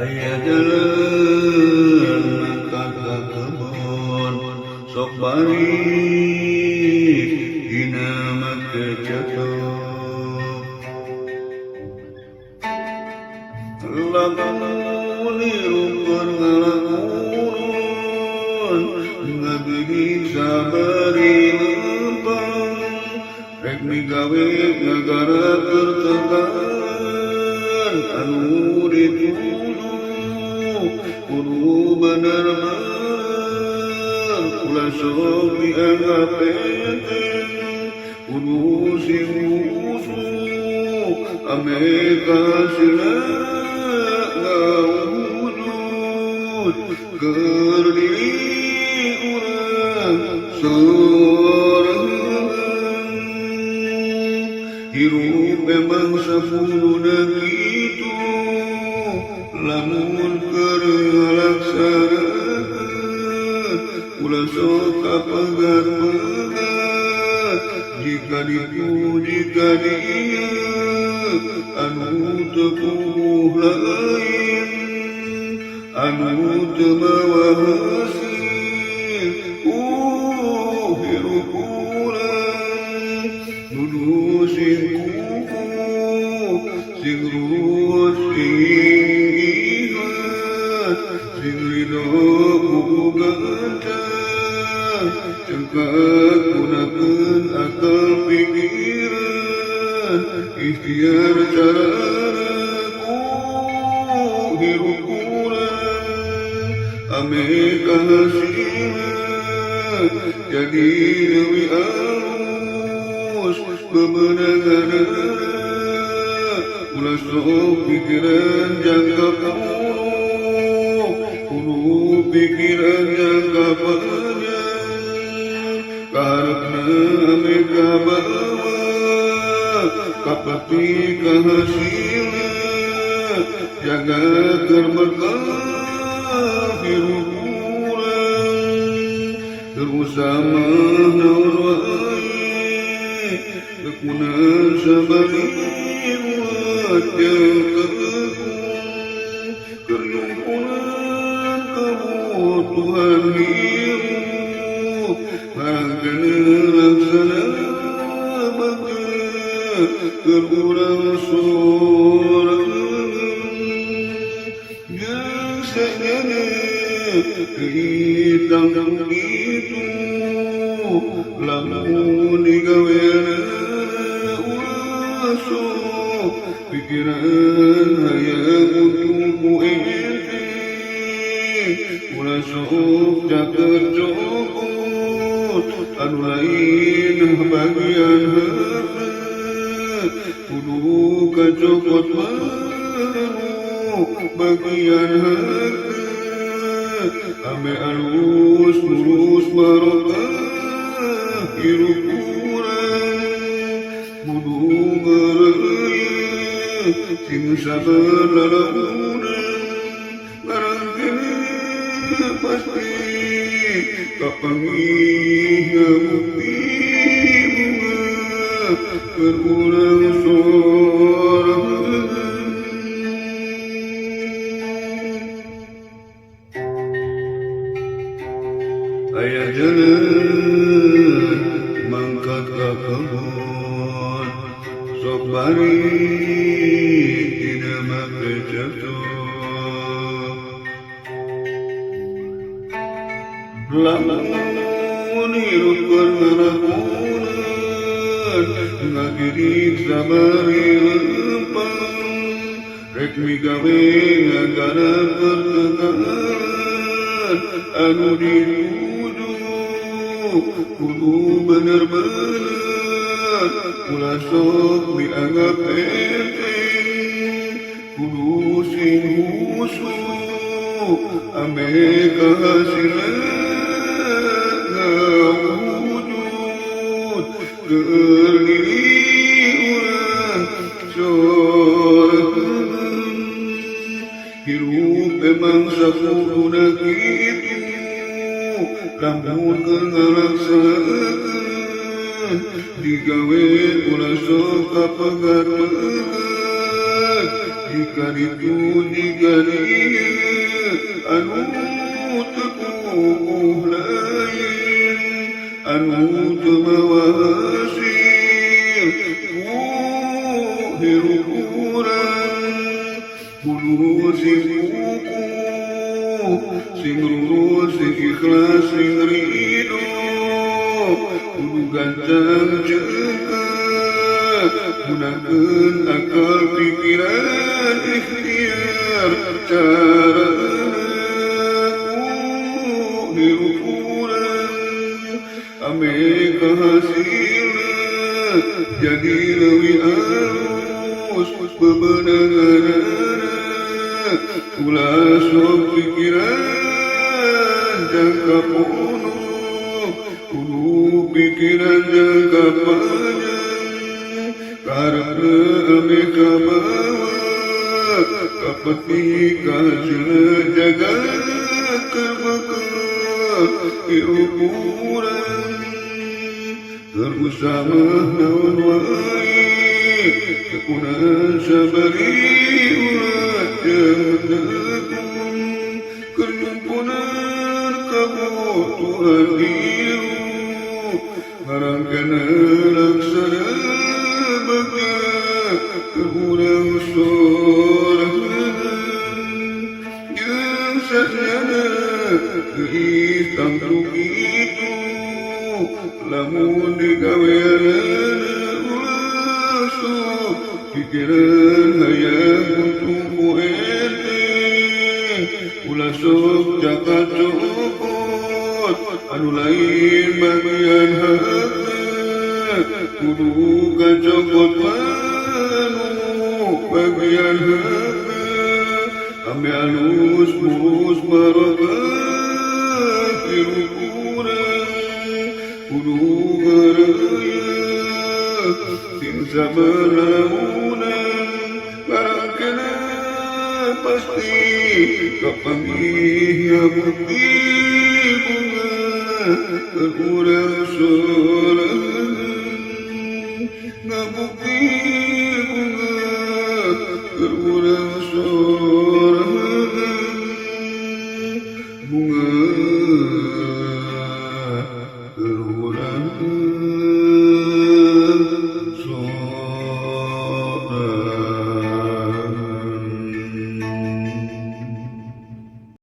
aya jalan kata kebon sok balik dina make catok lamun irungkeun ngalamun ngabidi sabari lempang rek migawe ngagara tertekan anu dituju kudu bener ulah sok dianggap enteng kudu sing usuk ame kasina ngawujud keur diri urang sorangan hirup memang sapuluh kitu lamun keur ngalaksaneun ulah sok kapegat-pegat jika dipuji ka dieu anu teu puguh lain anu teu mawa hasil hirup urang nudu sing kukuh sing ruwet sing ingat sing ridho kudu gancang cengkat gunakeun akal pikiran ikhtiar caraku hirup urang ame kahasilna jadi leuwih alus bebeunanganna ulah sok pikiran jangka kudu pikiran jangka panjang karepna ame kabawa kapati kahasilna jaga terberkah hirup urang terusama naon wae kekunan sabari wajah kegung kenyumpunan kebutuhan hirup bangkana laksana kerurang sorangan jeung sajana hitam itu lamun digaweana ulah sok pikiran hayang untuk enteng ulah sok caket cokot anu lain bagian harta kudu kacokot manuk bagian harta ame alus mulus barokah hirup urang kudu ngareuyeun sing sabar lalamunan barangkali pasti kapanggih ngabukti bunga keur urang sorangan aya jalan mangkat ka kebon sok balik dina make catok lamun hirupkeun ngarakunan ngagiring sabari lempang rek migawe ngagana pertengahan anu dituju kudu bener-bener ulah sok dianggap enteng kudu sing husuk ame kahasilna ngawujud keur diri urang sorangan hirup memang sapuluh kitu lamun keur ngalaksaneun digawe ulah sok kapegat-pegat jika ditudingani anu teguh lain anu temawasil hiruran bulu sing kuku sing lurus sing ikhlas sing ridho kudu ganteng cengkak gunakeun akal pikiran ikhtiar cara hiruran ame kahasilna jadi leuwih alus bebenanganana ulah sok pikiran jangka penuh kudu pikiran jangka panjang karena ame kabawa kapeti kajeuna jaga terbekal hiruran terusama naon wae kekunan sabari ulah jangan kenyumpunan kebutuhan hirup ngarangkana laksana baka keurang sorangan jeung sadyana geus tangtung itu lamun digaweanana ulah sok pikiran hayang untung ente ulah sok jagat copot anu lain bagian hakna kudu kacopot manu bagian hakna ame alus mulus barokah hiruran kudu garaya tim sabar lamunan barangkana pasti kapanggih ya bukti bunga berkurang sorangan ngabukti bunga berkurang sorangan bunga